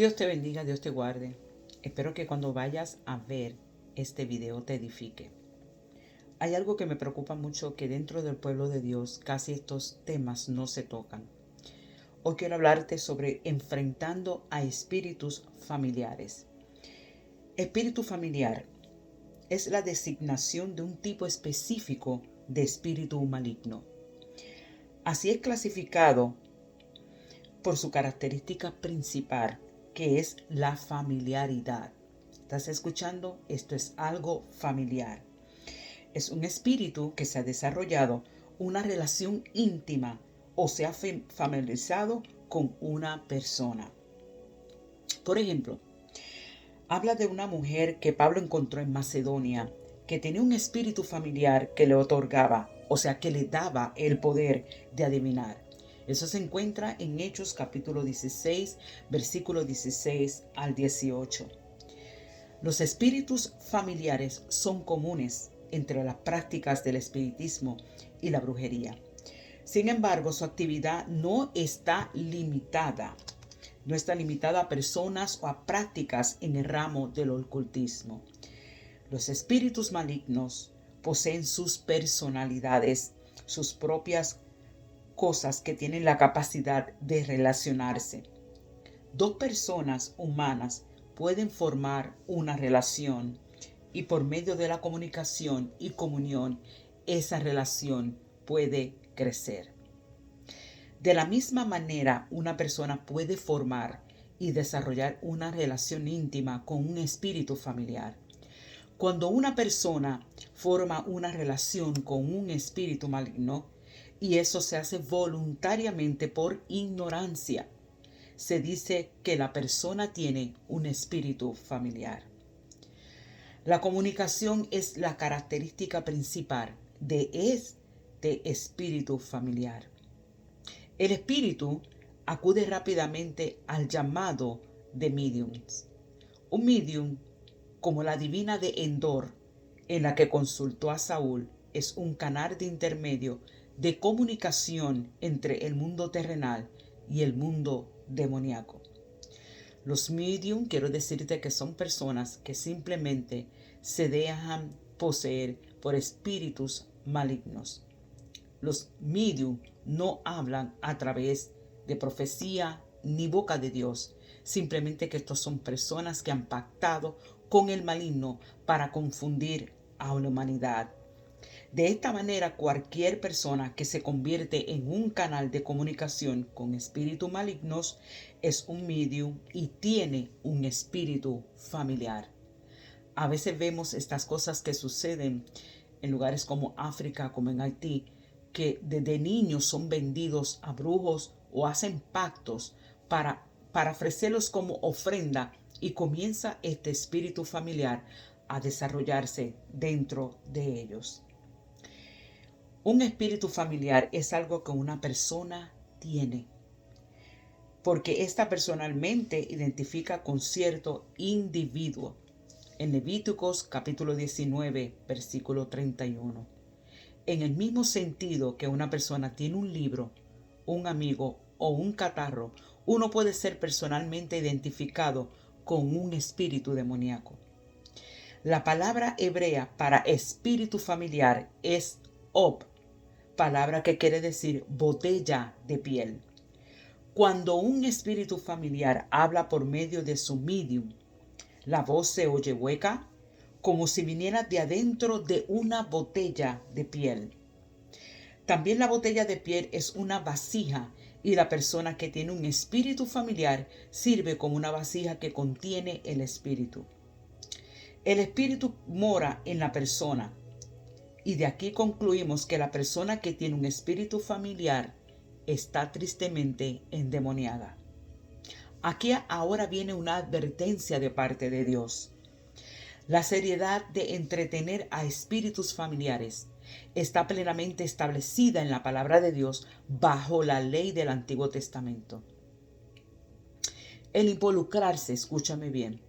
Dios te bendiga, Dios te guarde. Espero que cuando vayas a ver este video te edifique. Hay algo que me preocupa mucho, que dentro del pueblo de Dios casi estos temas no se tocan. Hoy quiero hablarte sobre enfrentando a espíritus familiares. Espíritu familiar es la designación de un tipo específico de espíritu maligno. Así es clasificado por su característica principal, que es la familiaridad. ¿Estás escuchando? Esto es algo familiar. Es un espíritu que se ha desarrollado una relación íntima o se ha familiarizado con una persona. Por ejemplo, habla de una mujer que Pablo encontró en Macedonia, que tenía un espíritu familiar que le otorgaba, o sea, que le daba el poder de adivinar. Eso se encuentra en Hechos capítulo 16, versículo 16 al 18. Los espíritus familiares son comunes entre las prácticas del espiritismo y la brujería. Sin embargo, su actividad no está limitada a personas o a prácticas en el ramo del ocultismo. Los espíritus malignos poseen sus personalidades, sus propias cosas que tienen la capacidad de relacionarse. Dos personas humanas pueden formar una relación y por medio de la comunicación y comunión, esa relación puede crecer. De la misma manera, una persona puede formar y desarrollar una relación íntima con un espíritu familiar. Cuando una persona forma una relación con un espíritu maligno, y eso se hace voluntariamente por ignorancia, se dice que la persona tiene un espíritu familiar. La comunicación es la característica principal de este espíritu familiar. El espíritu acude rápidamente al llamado de mediums. Un medium, como la divina de Endor, en la que consultó a Saúl, es un canal de intermedio de comunicación entre el mundo terrenal y el mundo demoníaco. Los medium, quiero decirte que son personas que simplemente se dejan poseer por espíritus malignos. Los medium no hablan a través de profecía ni boca de Dios. Simplemente que estos son personas que han pactado con el maligno para confundir a la humanidad. De esta manera, cualquier persona que se convierte en un canal de comunicación con espíritus malignos es un medium y tiene un espíritu familiar. A veces vemos estas cosas que suceden en lugares como África, como en Haití, que desde niños son vendidos a brujos o hacen pactos para ofrecerlos como ofrenda, y comienza este espíritu familiar a desarrollarse dentro de ellos. Un espíritu familiar es algo que una persona tiene, porque esta personalmente identifica con cierto individuo. En Levíticos capítulo 19, versículo 31. En el mismo sentido que una persona tiene un libro, un amigo o un catarro, uno puede ser personalmente identificado con un espíritu demoníaco. La palabra hebrea para espíritu familiar es ob, palabra que quiere decir botella de piel. Cuando un espíritu familiar habla por medio de su medium, la voz se oye hueca, como si viniera de adentro de una botella de piel. También la botella de piel es una vasija, y la persona que tiene un espíritu familiar sirve como una vasija que contiene el espíritu. El espíritu mora en la persona, y de aquí concluimos que la persona que tiene un espíritu familiar está tristemente endemoniada. Aquí ahora viene una advertencia de parte de Dios. La seriedad de entretener a espíritus familiares está plenamente establecida en la palabra de Dios bajo la ley del Antiguo Testamento. El involucrarse, escúchame bien,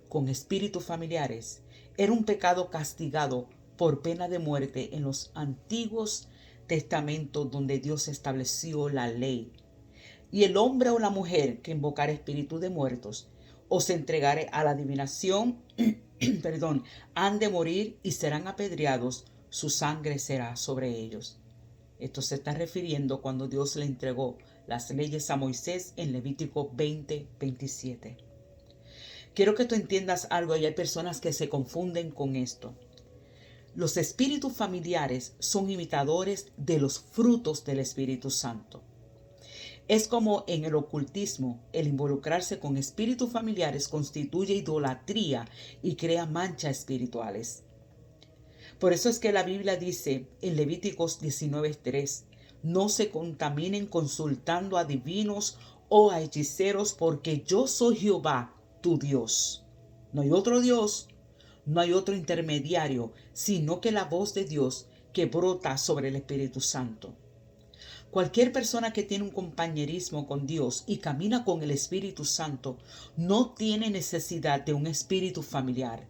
con espíritus familiares era un pecado castigado por pena de muerte en los antiguos testamentos, donde Dios estableció la ley. Y el hombre o la mujer que invocara espíritus de muertos o se entregare a la adivinación, perdón, han de morir y serán apedreados, su sangre será sobre ellos. Esto se está refiriendo cuando Dios le entregó las leyes a Moisés en Levítico 20:27. Quiero que tú entiendas algo, y hay personas que se confunden con esto. Los espíritus familiares son imitadores de los frutos del Espíritu Santo. Es como en el ocultismo, el involucrarse con espíritus familiares constituye idolatría y crea manchas espirituales. Por eso es que la Biblia dice en Levíticos 19:3, no se contaminen consultando a divinos o a hechiceros, porque yo soy Jehová, tu Dios. No hay otro Dios, no hay otro intermediario, sino que la voz de Dios que brota sobre el Espíritu Santo. Cualquier persona que tiene un compañerismo con Dios y camina con el Espíritu Santo no tiene necesidad de un espíritu familiar,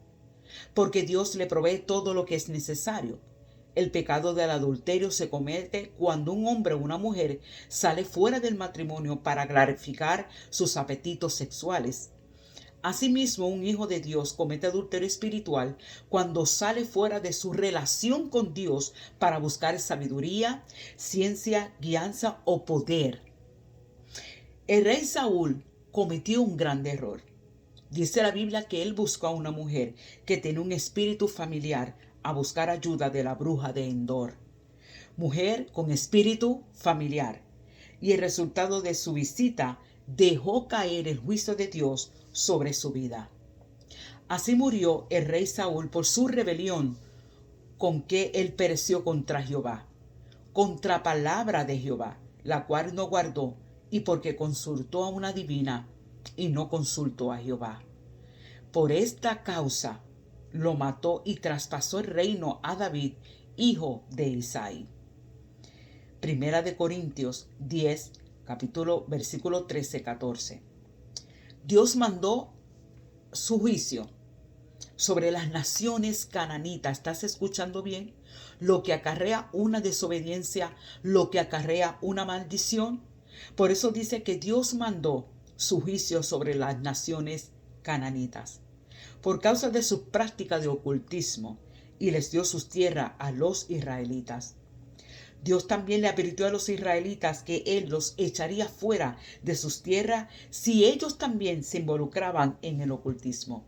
porque Dios le provee todo lo que es necesario. El pecado del adulterio se comete cuando un hombre o una mujer sale fuera del matrimonio para gratificar sus apetitos sexuales. Asimismo, un hijo de Dios comete adulterio espiritual cuando sale fuera de su relación con Dios para buscar sabiduría, ciencia, guianza o poder. El rey Saúl cometió un gran error. Dice la Biblia que él buscó a una mujer que tenía un espíritu familiar a buscar ayuda de la bruja de Endor. Mujer con espíritu familiar. Y el resultado de su visita dejó caer el juicio de Dios sobre su vida. Así murió el rey Saúl por su rebelión con que él pereció contra Jehová, contra palabra de Jehová, la cual no guardó, y porque consultó a una divina y no consultó a Jehová. Por esta causa lo mató y traspasó el reino a David, hijo de Isaí. Primera de Corintios 10, versículo 13-14. Dios mandó su juicio sobre las naciones cananitas. ¿Estás escuchando bien? Lo que acarrea una desobediencia, lo que acarrea una maldición. Por eso dice que Dios mandó su juicio sobre las naciones cananitas, por causa de su práctica de ocultismo, y les dio sus tierras a los israelitas. Dios también le advirtió a los israelitas que Él los echaría fuera de sus tierras si ellos también se involucraban en el ocultismo.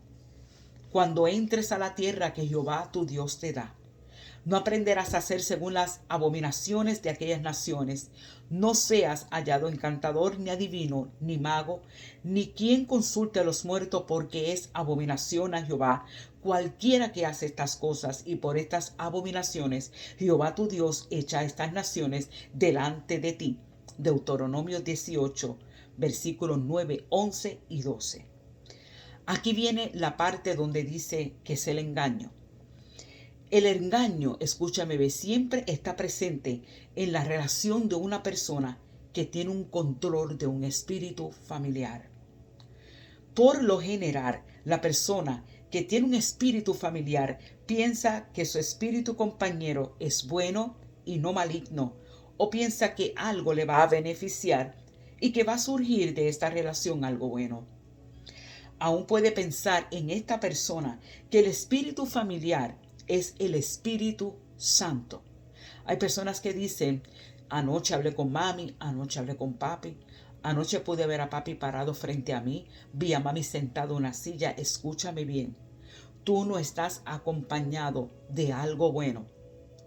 Cuando entres a la tierra que Jehová tu Dios te da, no aprenderás a hacer según las abominaciones de aquellas naciones. No seas hallado encantador, ni adivino, ni mago, ni quien consulte a los muertos, porque es abominación a Jehová cualquiera que hace estas cosas, y por estas abominaciones Jehová tu Dios echa a estas naciones delante de ti. Deuteronomio 18, versículos 9, 11 y 12. Aquí viene la parte donde dice que es el engaño. El engaño, escúchame, siempre está presente en la relación de una persona que tiene un control de un espíritu familiar. Por lo general, la persona que tiene un espíritu familiar piensa que su espíritu compañero es bueno y no maligno, o piensa que algo le va a beneficiar y que va a surgir de esta relación algo bueno. Aún puede pensar en esta persona que el espíritu familiar es el Espíritu Santo. Hay personas que dicen, anoche hablé con mami, anoche hablé con papi, anoche pude ver a papi parado frente a mí, vi a mami sentado en una silla. Escúchame bien, tú no estás acompañado de algo bueno,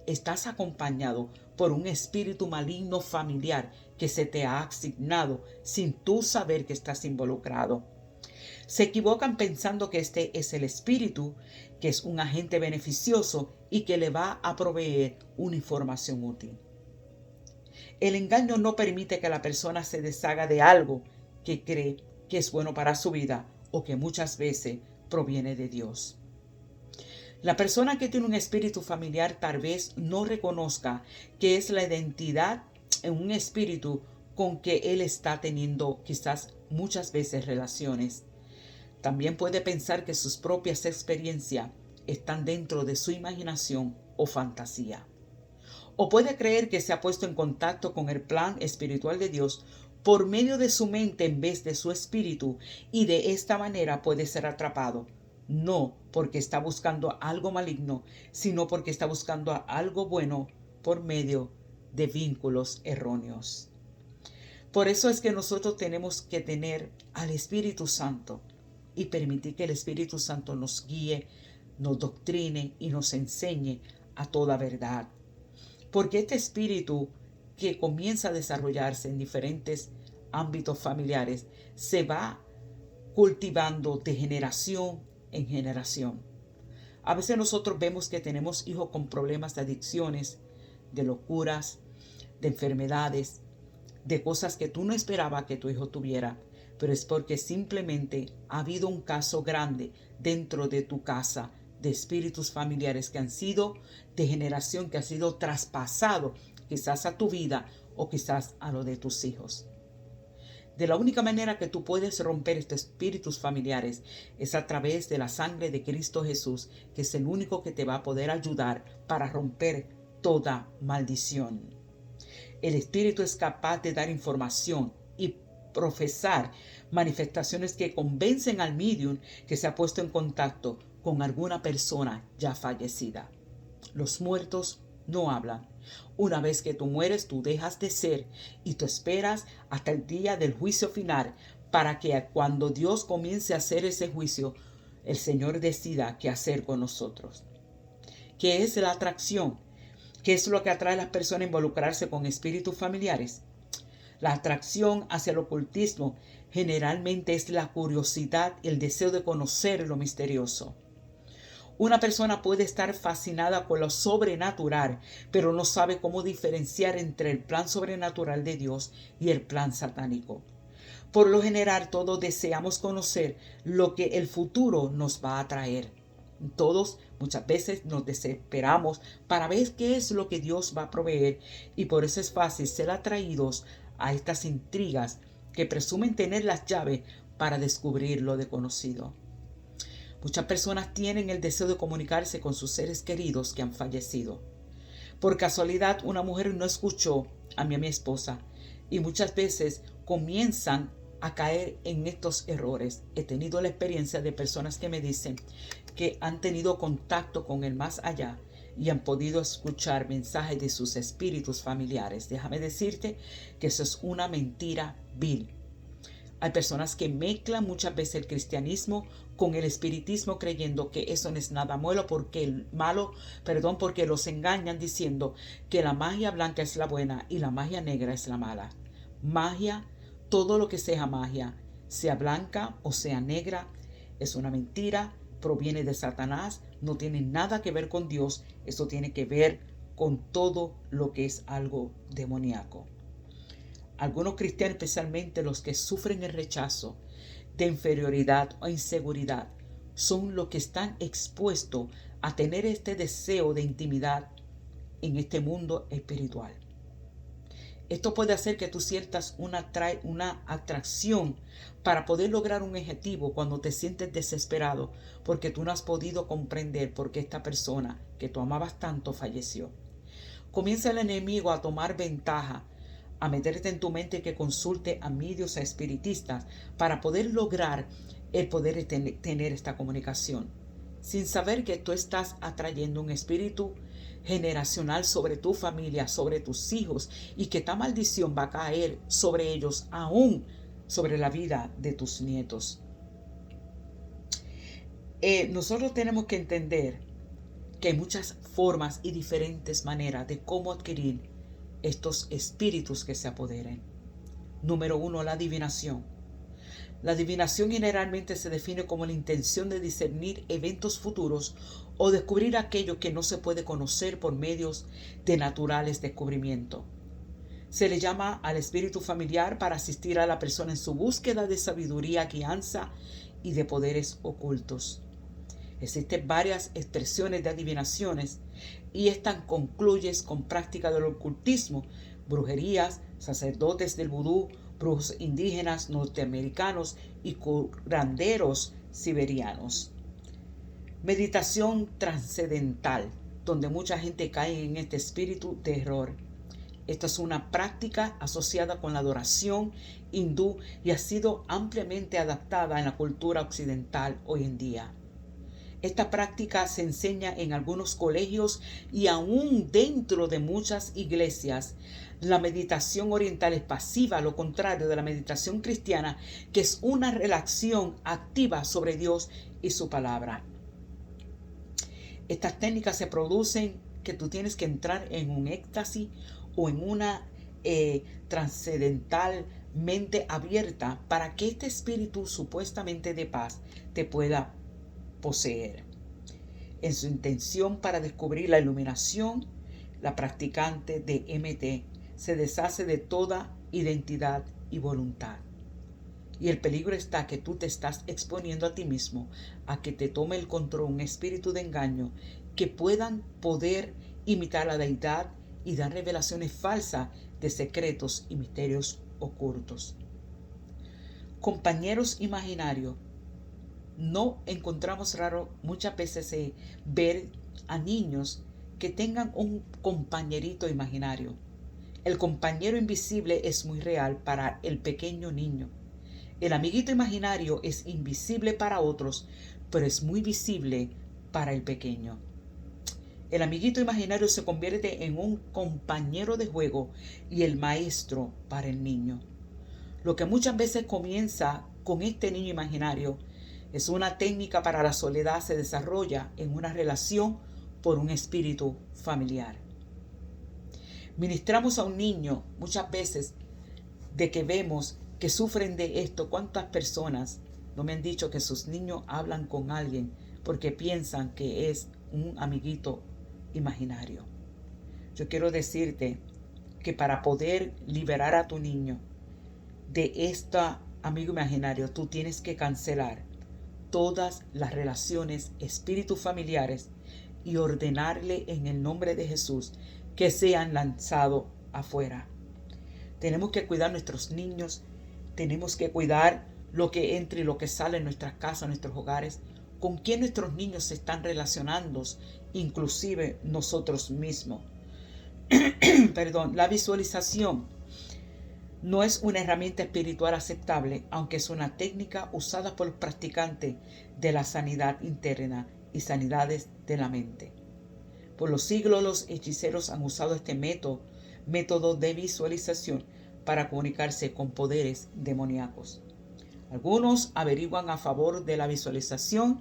estás acompañado por un espíritu maligno familiar que se te ha asignado sin tú saber que estás involucrado. Se equivocan pensando que este es el espíritu, que es un agente beneficioso y que le va a proveer una información útil. El engaño no permite que la persona se deshaga de algo que cree que es bueno para su vida o que muchas veces proviene de Dios. La persona que tiene un espíritu familiar tal vez no reconozca que es la identidad en un espíritu con que él está teniendo quizás muchas veces relaciones. También puede pensar que sus propias experiencias están dentro de su imaginación o fantasía. O puede creer que se ha puesto en contacto con el plan espiritual de Dios por medio de su mente en vez de su espíritu, y de esta manera puede ser atrapado, no porque está buscando algo maligno, sino porque está buscando algo bueno por medio de vínculos erróneos. Por eso es que nosotros tenemos que tener al Espíritu Santo y permitir que el Espíritu Santo nos guíe, nos doctrine y nos enseñe a toda verdad. Porque este espíritu que comienza a desarrollarse en diferentes ámbitos familiares se va cultivando de generación en generación. A veces nosotros vemos que tenemos hijos con problemas de adicciones, de locuras, de enfermedades, de cosas que tú no esperabas que tu hijo tuviera, pero es porque simplemente ha habido un caso grande dentro de tu casa de espíritus familiares que han sido de generación, que han sido traspasados quizás a tu vida o quizás a lo de tus hijos. De la única manera que tú puedes romper estos espíritus familiares es a través de la sangre de Cristo Jesús, que es el único que te va a poder ayudar para romper toda maldición. El espíritu es capaz de dar información y profesar manifestaciones que convencen al medium que se ha puesto en contacto con alguna persona ya fallecida. Los muertos no hablan. Una vez que tú mueres, tú dejas de ser y tú esperas hasta el día del juicio final para que cuando Dios comience a hacer ese juicio, el Señor decida qué hacer con nosotros. ¿Qué es la atracción? ¿Qué es lo que atrae a las personas a involucrarse con espíritus familiares? La atracción hacia el ocultismo generalmente es la curiosidad y el deseo de conocer lo misterioso. Una persona puede estar fascinada con lo sobrenatural, pero no sabe cómo diferenciar entre el plan sobrenatural de Dios y el plan satánico. Por lo general, todos deseamos conocer lo que el futuro nos va a traer. Todos muchas veces nos desesperamos para ver qué es lo que Dios va a proveer, y por eso es fácil ser atraídos a estas intrigas que presumen tener las llaves para descubrir lo desconocido. Muchas personas tienen el deseo de comunicarse con sus seres queridos que han fallecido. Por casualidad, una mujer no escuchó a mi esposa y muchas veces comienzan a caer en estos errores. He tenido la experiencia de personas que me dicen que han tenido contacto con el más allá y han podido escuchar mensajes de sus espíritus familiares. Déjame decirte que eso es una mentira vil. Hay personas que mezclan muchas veces el cristianismo con el espiritismo creyendo que eso no es nada porque los engañan diciendo que la magia blanca es la buena y la magia negra es la mala. Magia, todo lo que sea magia, sea blanca o sea negra, es una mentira, proviene de Satanás, no tiene nada que ver con Dios, eso tiene que ver con todo lo que es algo demoníaco. Algunos cristianos, especialmente los que sufren el rechazo de inferioridad o inseguridad, son los que están expuestos a tener este deseo de intimidad en este mundo espiritual. Esto puede hacer que tú sientas una atracción para poder lograr un objetivo cuando te sientes desesperado porque tú no has podido comprender por qué esta persona que tú amabas tanto falleció. Comienza el enemigo a tomar ventaja, a meterte en tu mente que consulte a medios, a espiritistas, para poder lograr el poder tener esta comunicación, sin saber que tú estás atrayendo un espíritu generacional sobre tu familia, sobre tus hijos, y que esta maldición va a caer sobre ellos, aún sobre la vida de tus nietos. Nosotros tenemos que entender que hay muchas formas y diferentes maneras de cómo adquirir estos espíritus que se apoderen. Número 1, la adivinación. La adivinación generalmente se define como la intención de discernir eventos futuros o descubrir aquello que no se puede conocer por medios de naturales descubrimiento. Se le llama al espíritu familiar para asistir a la persona en su búsqueda de sabiduría, guianza y de poderes ocultos. Existen varias expresiones de adivinaciones y estas concluyen con práctica del ocultismo, brujerías, sacerdotes del vudú, brujos indígenas norteamericanos y curanderos siberianos. Meditación trascendental, donde mucha gente cae en este espíritu de error. Esta es una práctica asociada con la adoración hindú y ha sido ampliamente adaptada en la cultura occidental hoy en día. Esta práctica se enseña en algunos colegios y aún dentro de muchas iglesias. La meditación oriental es pasiva, lo contrario de la meditación cristiana, que es una relación activa sobre Dios y su palabra. Estas técnicas se producen que tú tienes que entrar en un éxtasis o en una trascendental mente abierta para que este espíritu supuestamente de paz te pueda poseer. En su intención para descubrir la iluminación, la practicante de MT se deshace de toda identidad y voluntad. Y el peligro está que tú te estás exponiendo a ti mismo a que te tome el control un espíritu de engaño que puedan poder imitar la deidad y dar revelaciones falsas de secretos y misterios ocultos. Compañeros imaginarios. No encontramos raro muchas veces ver a niños que tengan un compañerito imaginario. El compañero invisible es muy real para el pequeño niño. El amiguito imaginario es invisible para otros, pero es muy visible para el pequeño. El amiguito imaginario se convierte en un compañero de juego y el maestro para el niño. Lo que muchas veces comienza con este niño imaginario es una técnica para la soledad, se desarrolla en una relación por un espíritu familiar. Ministramos a un niño muchas veces de que vemos que sufren de esto. ¿Cuántas personas no me han dicho que sus niños hablan con alguien porque piensan que es un amiguito imaginario? Yo quiero decirte que para poder liberar a tu niño de este amigo imaginario, tú tienes que cancelar todas las relaciones espíritus familiares y ordenarle en el nombre de Jesús que sean lanzados afuera. Tenemos que cuidar a nuestros niños, tenemos que cuidar lo que entra y lo que sale en nuestras casas, en nuestros hogares, con quién nuestros niños se están relacionando, inclusive nosotros mismos. La visualización no es una herramienta espiritual aceptable, aunque es una técnica usada por los practicantes de la sanidad interna y sanidades de la mente. Por los siglos los hechiceros han usado este método de visualización para comunicarse con poderes demoníacos. Algunos averiguan a favor de la visualización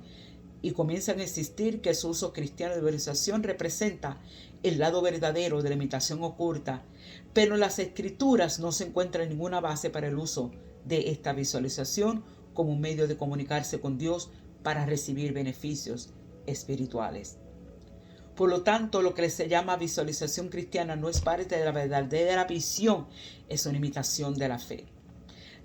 y comienzan a insistir que su uso cristiano de visualización representa el lado verdadero de la imitación oculta, pero en las escrituras no se encuentra ninguna base para el uso de esta visualización como un medio de comunicarse con Dios para recibir beneficios espirituales. Por lo tanto, lo que se llama visualización cristiana no es parte de la verdadera visión, es una imitación de la fe.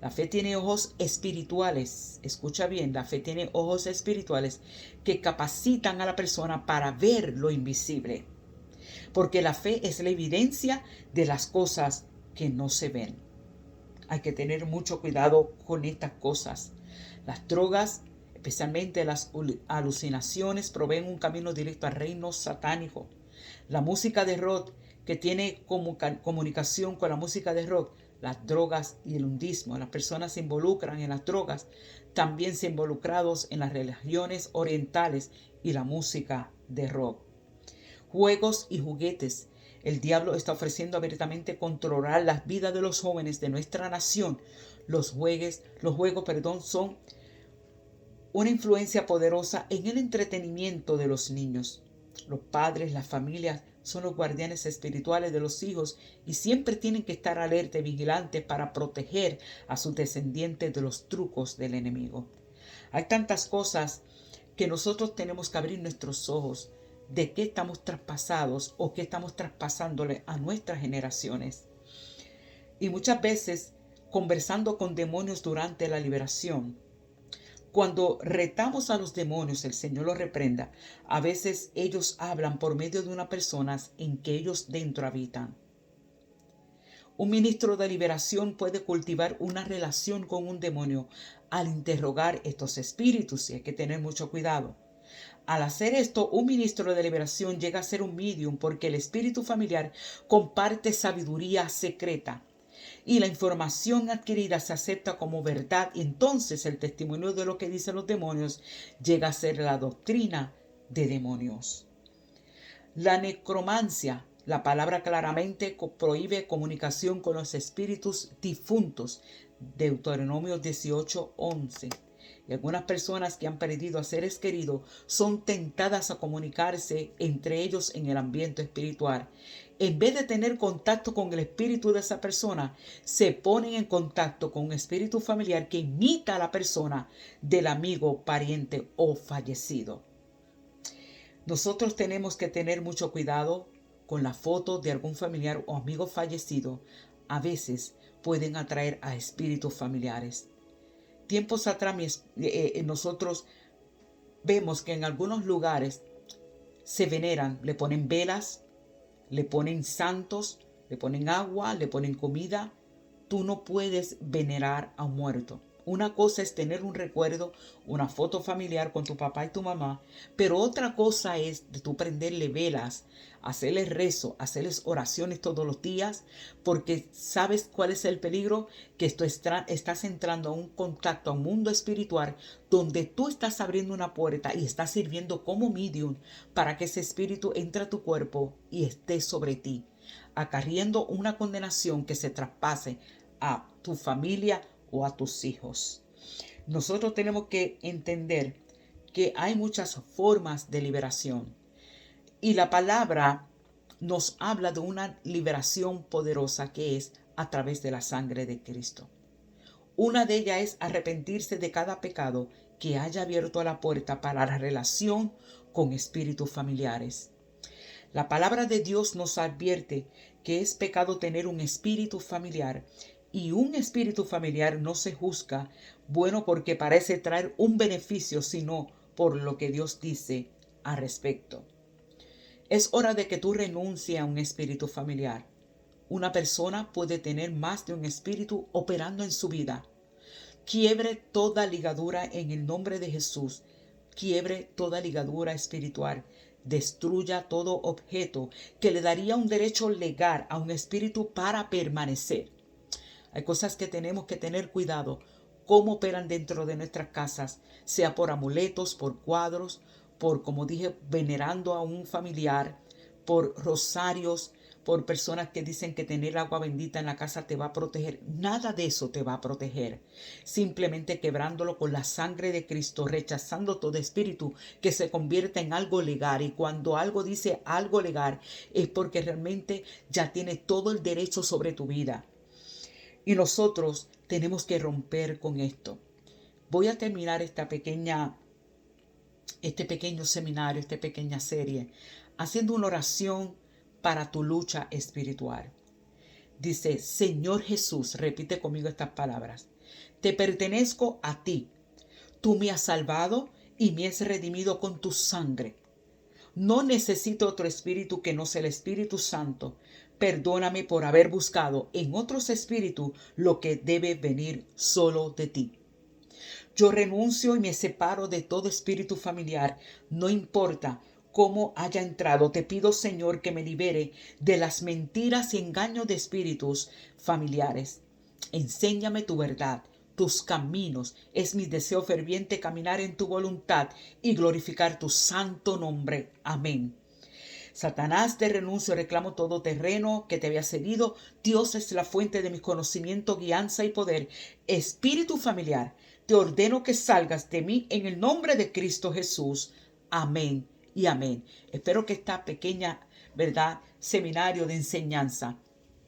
La fe tiene ojos espirituales, escucha bien, la fe tiene ojos espirituales que capacitan a la persona para ver lo invisible, porque la fe es la evidencia de las cosas que no se ven. Hay que tener mucho cuidado con estas cosas. Las drogas, especialmente las alucinaciones, proveen un camino directo al reino satánico. La música de rock, que tiene comunicación con la música de rock, las drogas y el hundismo. Las personas se involucran en las drogas, también se involucrados en las religiones orientales y la música de rock. Juegos y juguetes. El diablo está ofreciendo abiertamente controlar las vidas de los jóvenes de nuestra nación. Los juegos, son una influencia poderosa en el entretenimiento de los niños. Los padres, las familias son los guardianes espirituales de los hijos y siempre tienen que estar alerta y vigilantes para proteger a sus descendientes de los trucos del enemigo. Hay tantas cosas que nosotros tenemos que abrir nuestros ojos de qué estamos traspasados o qué estamos traspasándole a nuestras generaciones. Y muchas veces, conversando con demonios durante la liberación, cuando retamos a los demonios, el Señor los reprenda, a veces ellos hablan por medio de una persona en que ellos dentro habitan. Un ministro de liberación puede cultivar una relación con un demonio al interrogar estos espíritus, y hay que tener mucho cuidado. Al hacer esto, un ministro de liberación llega a ser un medium porque el espíritu familiar comparte sabiduría secreta y la información adquirida se acepta como verdad, y entonces el testimonio de lo que dicen los demonios llega a ser la doctrina de demonios. La necromancia, la palabra claramente prohíbe comunicación con los espíritus difuntos, Deuteronomio 18:11. Y algunas personas que han perdido a seres queridos son tentadas a comunicarse entre ellos en el ambiente espiritual. En vez de tener contacto con el espíritu de esa persona, se ponen en contacto con un espíritu familiar que imita a la persona del amigo, pariente o fallecido. Nosotros tenemos que tener mucho cuidado con la foto de algún familiar o amigo fallecido. A veces pueden atraer a espíritus familiares. Tiempos atrás nosotros vemos que en algunos lugares se veneran, le ponen velas, le ponen santos, le ponen agua, le ponen comida. Tú no puedes venerar a un muerto. Una cosa es tener un recuerdo, una foto familiar con tu papá y tu mamá, pero otra cosa es de tú prenderle velas, hacerles rezo, hacerles oraciones todos los días, porque sabes cuál es el peligro, que estás entrando a un contacto, a un mundo espiritual, donde tú estás abriendo una puerta y estás sirviendo como medium para que ese espíritu entre a tu cuerpo y esté sobre ti, acarriendo una condenación que se traspase a tu familia o a tus hijos. Nosotros tenemos que entender que hay muchas formas de liberación y la palabra nos habla de una liberación poderosa que es a través de la sangre de Cristo. Una de ellas es arrepentirse de cada pecado que haya abierto la puerta para la relación con espíritus familiares. La palabra de Dios nos advierte que es pecado tener un espíritu familiar, y un espíritu familiar no se juzga bueno porque parece traer un beneficio, sino por lo que Dios dice al respecto. Es hora de que tú renuncies a un espíritu familiar. Una persona puede tener más de un espíritu operando en su vida. Quiebre toda ligadura en el nombre de Jesús. Quiebre toda ligadura espiritual. Destruya todo objeto que le daría un derecho legal a un espíritu para permanecer. Hay cosas que tenemos que tener cuidado, cómo operan dentro de nuestras casas, sea por amuletos, por cuadros, por, como dije, venerando a un familiar, por rosarios, por personas que dicen que tener agua bendita en la casa te va a proteger. Nada de eso te va a proteger. Simplemente quebrándolo con la sangre de Cristo, rechazando todo espíritu que se convierta en algo legal. Y cuando algo dice algo legal, es porque realmente ya tiene todo el derecho sobre tu vida. Y nosotros tenemos que romper con esto. Voy a terminar este pequeño seminario, esta pequeña serie, haciendo una oración para tu lucha espiritual. Dice: Señor Jesús, repite conmigo estas palabras: te pertenezco a ti. Tú me has salvado y me has redimido con tu sangre. No necesito otro espíritu que no sea el Espíritu Santo. Perdóname por haber buscado en otros espíritus lo que debe venir solo de ti. Yo renuncio y me separo de todo espíritu familiar, no importa cómo haya entrado. Te pido, Señor, que me libere de las mentiras y engaños de espíritus familiares. Enséñame tu verdad, tus caminos. Es mi deseo ferviente caminar en tu voluntad y glorificar tu santo nombre. Amén. Satanás, te renuncio, reclamo todo terreno que te había cedido. Dios es la fuente de mi conocimiento, guianza y poder. Espíritu familiar, te ordeno que salgas de mí en el nombre de Cristo Jesús. Amén y amén. Espero que esta pequeña, seminario de enseñanza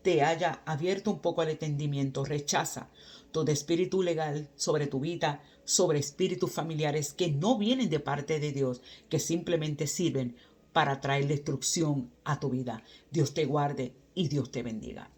te haya abierto un poco el entendimiento. Rechaza todo espíritu legal sobre tu vida, sobre espíritus familiares que no vienen de parte de Dios, que simplemente sirven para traer destrucción a tu vida. Dios te guarde y Dios te bendiga.